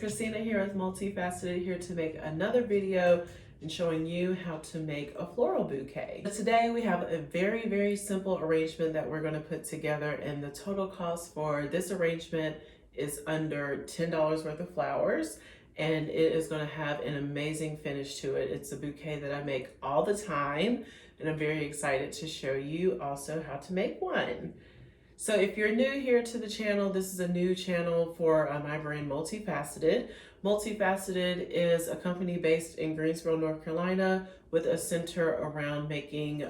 Christina here with Multifaceted, here to make another video and showing you how to make a floral bouquet. Today we have a very simple arrangement that we're going to put together, and the total cost for this arrangement is under $10 worth of flowers, and it is going to have an amazing finish to it. It's a bouquet that I make all the time, and I'm very excited to show you also how to make one. So if you're new here to the channel, this is a new channel for my brand Multifaceted. Multifaceted is a company based in Greensboro, North Carolina, with a center around making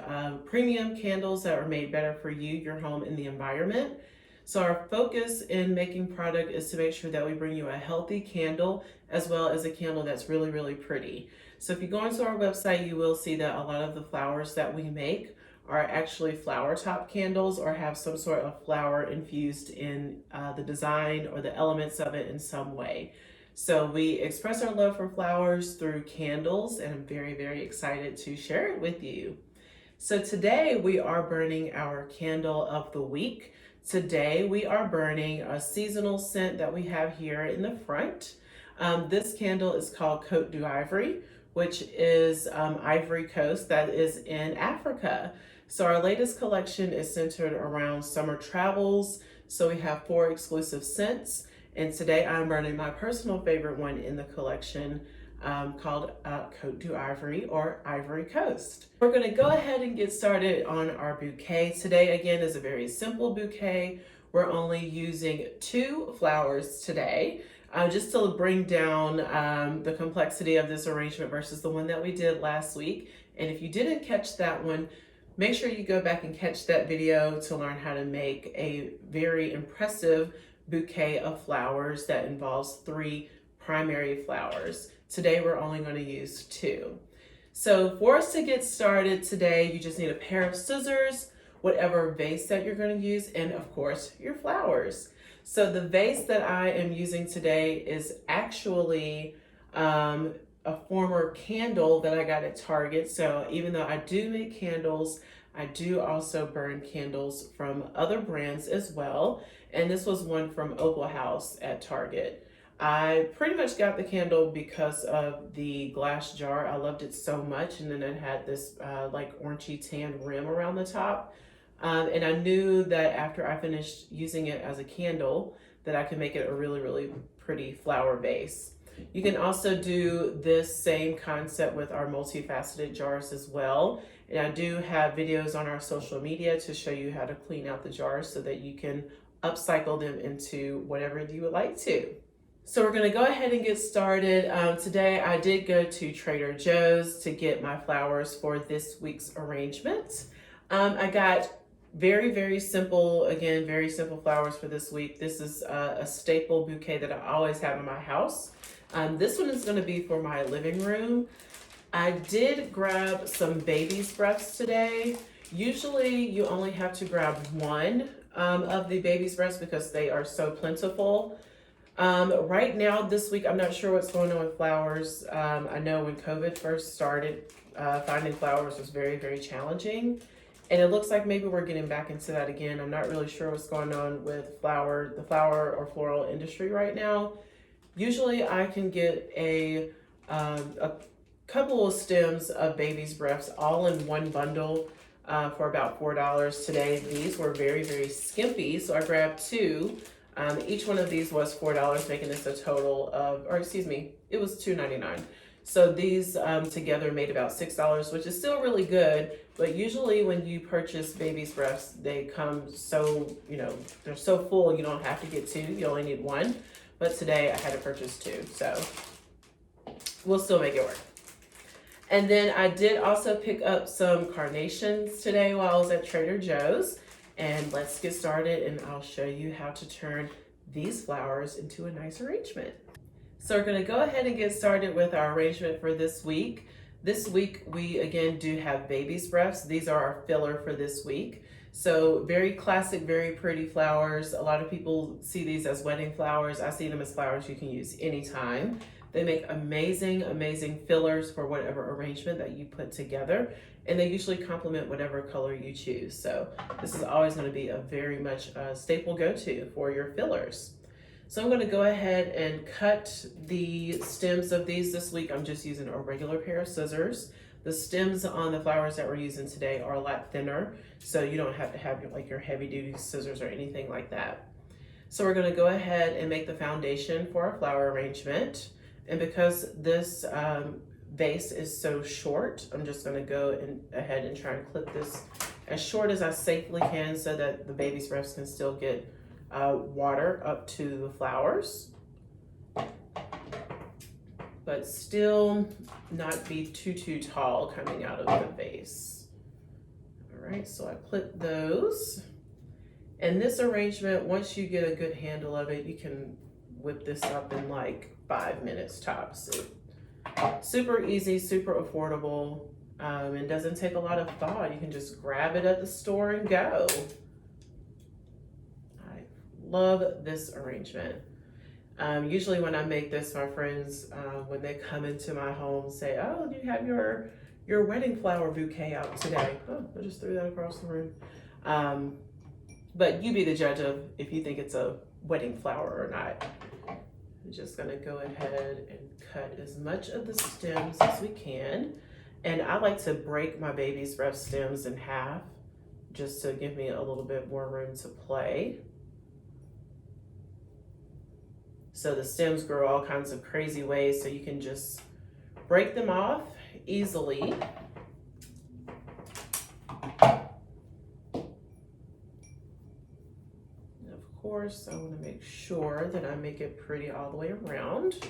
premium candles that are made better for you, your home, and the environment. So our focus in making product is to make sure that we bring you a healthy candle as well as a candle that's really pretty. So if you go onto our website, you will see that a lot of the flowers that we make are actually flower top candles or have some sort of flower infused in the design or the elements of it in some way. So we express our love for flowers through candles, and I'm very excited to share it with you. So today we are burning our candle of the week. Today we are burning a seasonal scent that we have here in the front. This candle is called Côte d'Ivoire, which is Ivory Coast, that is in Africa. So our latest collection is centered around summer travels. So we have 4 exclusive scents. And today I'm burning my personal favorite one in the collection called Côte d'Ivoire or Ivory Coast. We're gonna go ahead and get started on our bouquet. Today again is a very simple bouquet. We're only using 2 flowers today. Just to bring down the complexity of this arrangement versus the one that we did last week. And if you didn't catch that one, make sure you go back and catch that video to learn how to make a very impressive bouquet of flowers that involves 3 primary flowers. Today we're only going to use 2. So for us to get started today, you just need a pair of scissors, whatever vase that you're going to use, and of course your flowers. So the vase that I am using today is actually a former candle that I got at Target. So even though I do make candles, I do also burn candles from other brands as well. And this was one from Opal House at Target. I pretty much got the candle because of the glass jar. I loved it so much. And then it had this like orangey tan rim around the top. And I knew that after I finished using it as a candle that I could make it a really pretty flower vase. You can also do this same concept with our multifaceted jars as well. And I do have videos on our social media to show you how to clean out the jars so that you can upcycle them into whatever you would like to. So we're gonna go ahead and get started. Today I did go to Trader Joe's to get my flowers for this week's arrangement. I got very simple, again, very simple flowers for this week. This is a staple bouquet that I always have in my house. This one is going to be for my living room. I did grab some baby's breaths today. Usually you only have to grab one of the baby's breaths because they are so plentiful. Right now, this week, I'm not sure what's going on with flowers. I know when COVID first started, finding flowers was very challenging. And it looks like maybe we're getting back into that again. I'm not really sure what's going on with the flower or floral industry right now. Usually I can get a couple of stems of baby's breaths all in one bundle for about $4. Today, these were very skimpy, so I grabbed 2. Each one of these was $4, making this a total of, or excuse me, it was $2.99. So these together made about $6, which is still really good. But usually when you purchase baby's breaths, they come so, they're so full, you don't have to get 2, you only need 1. But today I had to purchase 2, so we'll still make it work. And then I did also pick up some carnations today while I was at Trader Joe's. And let's get started and I'll show you how to turn these flowers into a nice arrangement. So we're gonna go ahead and get started with our arrangement for this week. This week we again do have baby's breaths. These are our filler for this week. So very classic, very pretty flowers. A lot of people see these as wedding flowers. I see them as flowers you can use anytime. They make amazing fillers for whatever arrangement that you put together. And they usually complement whatever color you choose. So this is always gonna be a very much staple go-to for your fillers. So I'm going to go ahead and cut the stems of these this week. I'm just using a regular pair of scissors. The stems on the flowers that we're using today are a lot thinner, so you don't have to have like your heavy duty scissors or anything like that. So we're going to go ahead and make the foundation for our flower arrangement. And because this vase is so short, I'm just going to go ahead and try and clip this as short as I safely can so that the baby's breaths can still get water up to the flowers, but still not be too tall coming out of the vase. All right, so I clip those. And this arrangement, once you get a good handle of it, you can whip this up in like 5 minutes tops. Super easy, super affordable, and doesn't take a lot of thought. You can just grab it at the store and go. I love this arrangement. Usually when I make this, my friends, when they come into my home, say, "Oh, do you have your wedding flower bouquet out today?" Oh, I just threw that across the room. But you be the judge of if you think it's a wedding flower or not. I'm just gonna go ahead and cut as much of the stems as we can. And I like to break my baby's breath stems in half just to give me a little bit more room to play. So the stems grow all kinds of crazy ways, so you can just break them off easily. Of course, I want to make sure that I make it pretty all the way around.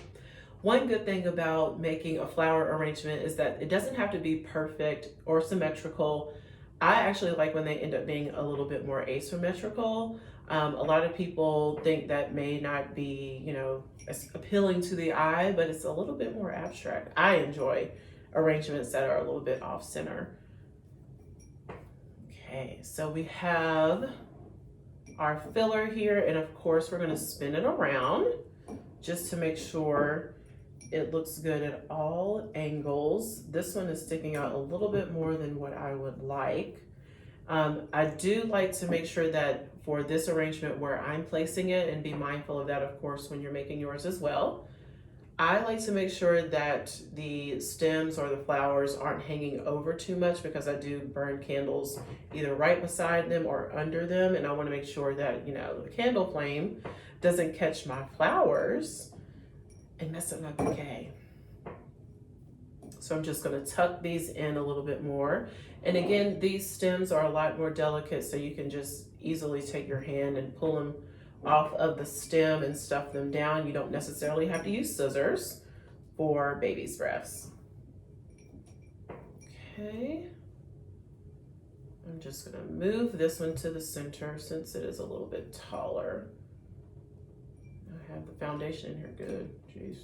One good thing about making a flower arrangement is that it doesn't have to be perfect or symmetrical. I actually like when they end up being a little bit more asymmetrical. A lot of people think that may not be, you know, as appealing to the eye, but it's a little bit more abstract. I enjoy arrangements that are a little bit off center. Okay, so we have our filler here, and of course we're going to spin it around just to make sure it looks good at all angles. This one is sticking out a little bit more than what I would like. I do like to make sure that for this arrangement where I'm placing it, and be mindful of that of course when you're making yours as well, I like to make sure that the stems or the flowers aren't hanging over too much, because I do burn candles either right beside them or under them, and I want to make sure that, you know, the candle flame doesn't catch my flowers and mess up my bouquet. So I'm just going to tuck these in a little bit more. And again, these stems are a lot more delicate, so you can just easily take your hand and pull them off of the stem and stuff them down. You don't necessarily have to use scissors for baby's breaths. Okay. I'm just going to move this one to the center since it is a little bit taller. I have the foundation in here good. Jeez.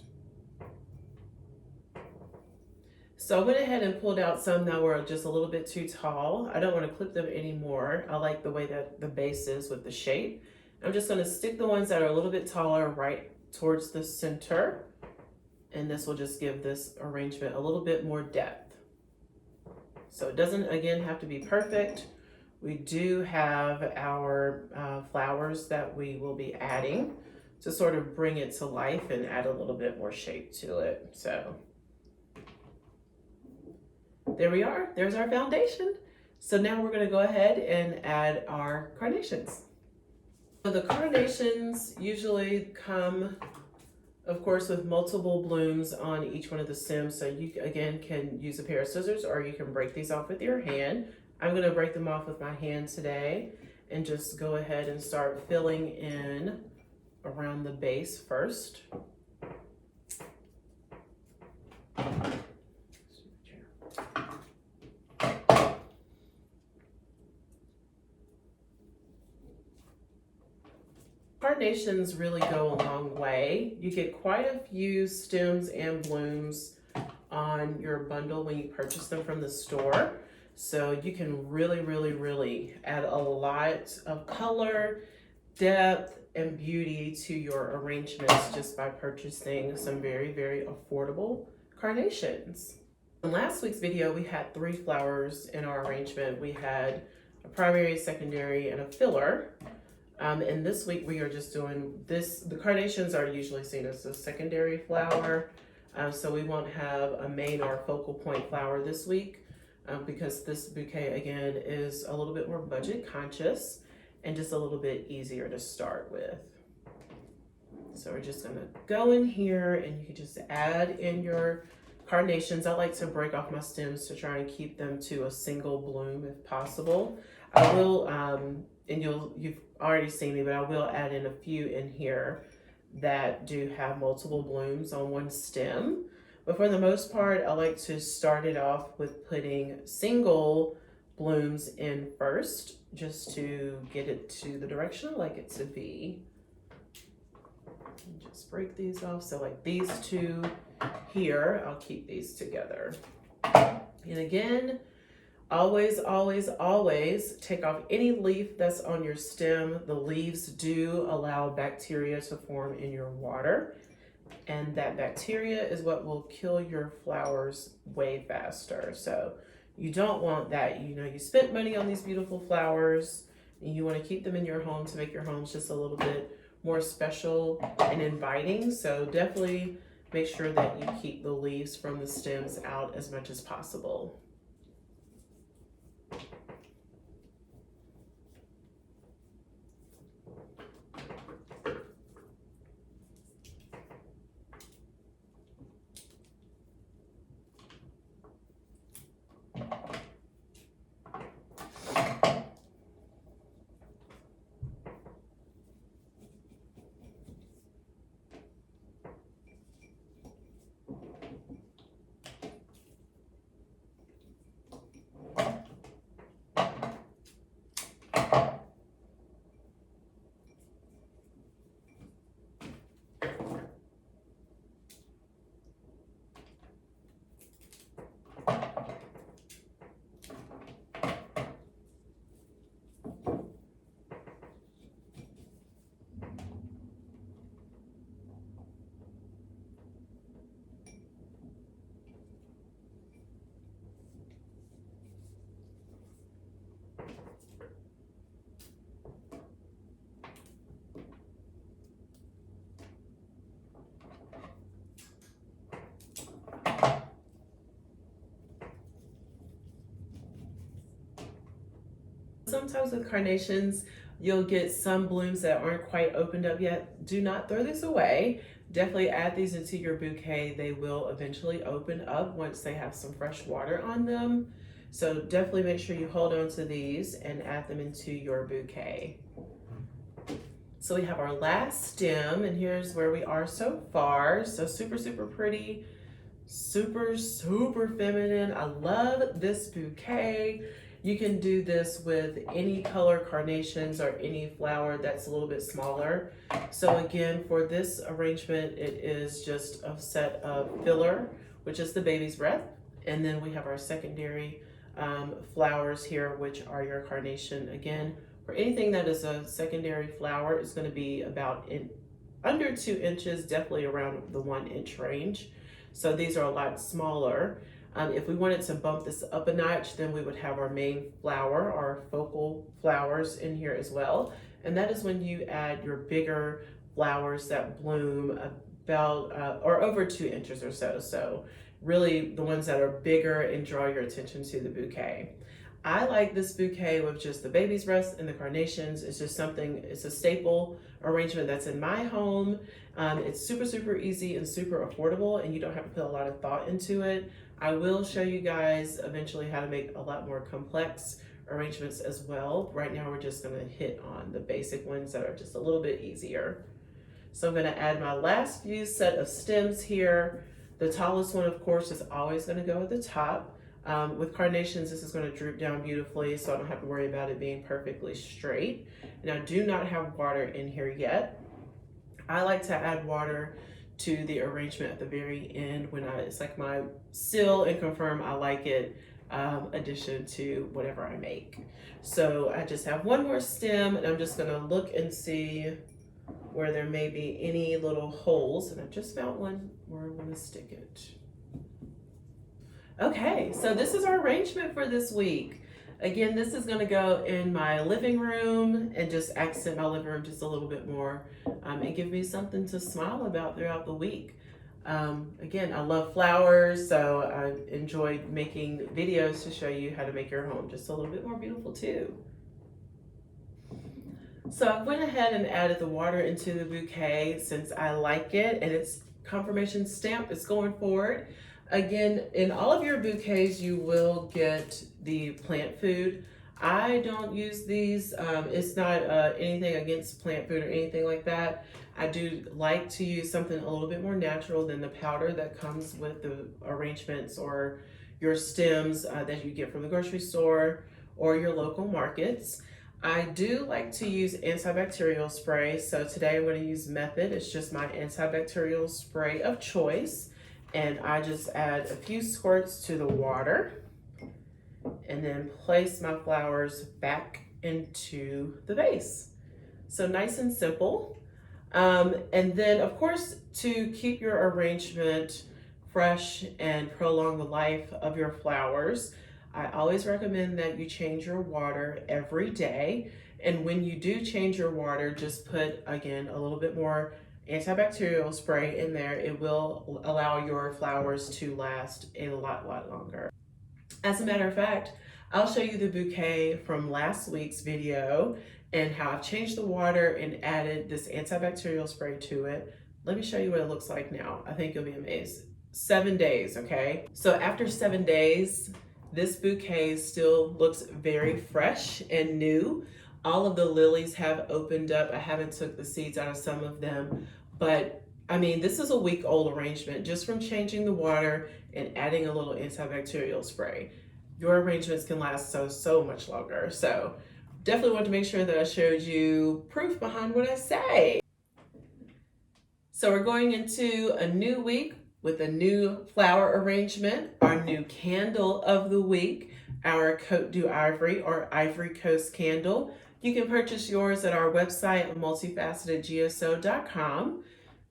So I went ahead and pulled out some that were just a little bit too tall. I don't want to clip them anymore. I like the way that the base is with the shape. I'm just going to stick the ones that are a little bit taller right towards the center. And this will just give this arrangement a little bit more depth. So it doesn't, again, have to be perfect. We do have our flowers that we will be adding to sort of bring it to life and add a little bit more shape to it. So there we are. There's our foundation. So now we're going to go ahead and add our carnations. So the carnations usually come, of course, with multiple blooms on each one of the stems. So you, again, can use a pair of scissors or you can break these off with your hand. I'm going to break them off with my hand today and just go ahead and start filling in around the base first. Carnations really go a long way. You get quite a few stems and blooms on your bundle when you purchase them from the store. So you can really add a lot of color, depth, and beauty to your arrangements just by purchasing some very affordable carnations. In last week's video, we had 3 flowers in our arrangement. We had a primary, secondary, and a filler. And this week we are just doing this. The carnations are usually seen as a secondary flower. So we won't have a main or focal point flower this week because this bouquet again is a little bit more budget conscious and just a little bit easier to start with. So we're just gonna go in here and you can just add in your carnations. I like to break off my stems to try and keep them to a single bloom if possible. I will, and you've already seen me, but I will add in a few in here that do have multiple blooms on one stem. But for the most part, I like to start it off with putting single blooms in first, just to get it to the direction I like it to be. And just break these off. So like these two here, I'll keep these together. And again, always, always, always take off any leaf that's on your stem. The leaves do allow bacteria to form in your water, and that bacteria is what will kill your flowers way faster. So you don't want that. You know, you spent money on these beautiful flowers and you want to keep them in your home to make your homes just a little bit more special and inviting. So definitely make sure that you keep the leaves from the stems out as much as possible. Sometimes with carnations, you'll get some blooms that aren't quite opened up yet. Do not throw this away. Definitely add these into your bouquet. They will eventually open up once they have some fresh water on them. So definitely make sure you hold on to these and add them into your bouquet. So we have our last stem, and here's where we are so far. So super, super pretty, super, super feminine. I love this bouquet. You can do this with any color carnations or any flower that's a little bit smaller. So again, for this arrangement, it is just a set of filler, which is the baby's breath. And then we have our secondary flowers here, which are your carnation. Again, for anything that is a secondary flower, it's gonna be about under 2 inches, definitely around the 1 inch range. So these are a lot smaller. If we wanted to bump this up a notch, then we would have our main flower, our focal flowers in here as well. And that is when you add your bigger flowers that bloom about or over 2 inches or so. So really the ones that are bigger and draw your attention to the bouquet. I like this bouquet with just the baby's breath and the carnations. It's just something, it's a staple arrangement that's in my home. It's super, super easy and super affordable, and you don't have to put a lot of thought into it. I will show you guys eventually how to make a lot more complex arrangements as well. Right now, we're just gonna hit on the basic ones that are just a little bit easier. So I'm gonna add my last few set of stems here. The tallest one, of course, is always gonna go at the top. With carnations, this is gonna droop down beautifully, so I don't have to worry about it being perfectly straight. And I do not have water in here yet. I like to add water to the arrangement at the very end when it's like my seal and confirm I like it addition to whatever I make. So I just have one more stem, and I'm just gonna look and see where there may be any little holes, and I just found one where I want to stick it. Okay, so this is our arrangement for this week. Again, this is gonna go in my living room and just accent my living room just a little bit more, and give me something to smile about throughout the week. Again, I love flowers, so I enjoyed making videos to show you how to make your home just a little bit more beautiful too. So I went ahead and added the water into the bouquet since I like it and it's confirmation stamp, it's going forward. Again, in all of your bouquets, you will get the plant food. I don't use these. It's not anything against plant food or anything like that. I do like to use something a little bit more natural than the powder that comes with the arrangements or your stems that you get from the grocery store or your local markets. I do like to use antibacterial spray. So today I'm going to use Method. It's just my antibacterial spray of choice. And I just add a few squirts to the water and then place my flowers back into the vase. So nice and simple. And then of course, to keep your arrangement fresh and prolong the life of your flowers, I always recommend that you change your water every day. And when you do change your water, just put, again, a little bit more antibacterial spray in there. It will allow your flowers to last a lot longer. As a matter of fact, I'll show you the bouquet from last week's video and how I've changed the water and added this antibacterial spray to it. Let me show you what it looks like now. I think you'll be amazed. 7 days, okay? So after 7 days, this bouquet still looks very fresh and new. All of the lilies have opened up. I haven't took the seeds out of some of them, but I mean, this is a week-old arrangement just from changing the water and adding a little antibacterial spray. Your arrangements can last so much longer. So definitely want to make sure that I showed you proof behind what I say. So we're going into a new week with a new flower arrangement, our new candle of the week, our Côte d'Ivory or Ivory Coast candle. You can purchase yours at our website, multifacetedgso.com.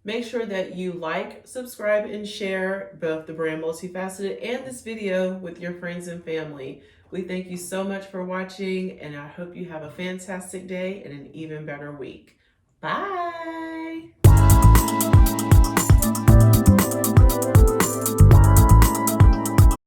Make sure that you like, subscribe, and share both the brand Multifaceted and this video with your friends and family. We thank you so much for watching, and I hope you have a fantastic day and an even better week. Bye!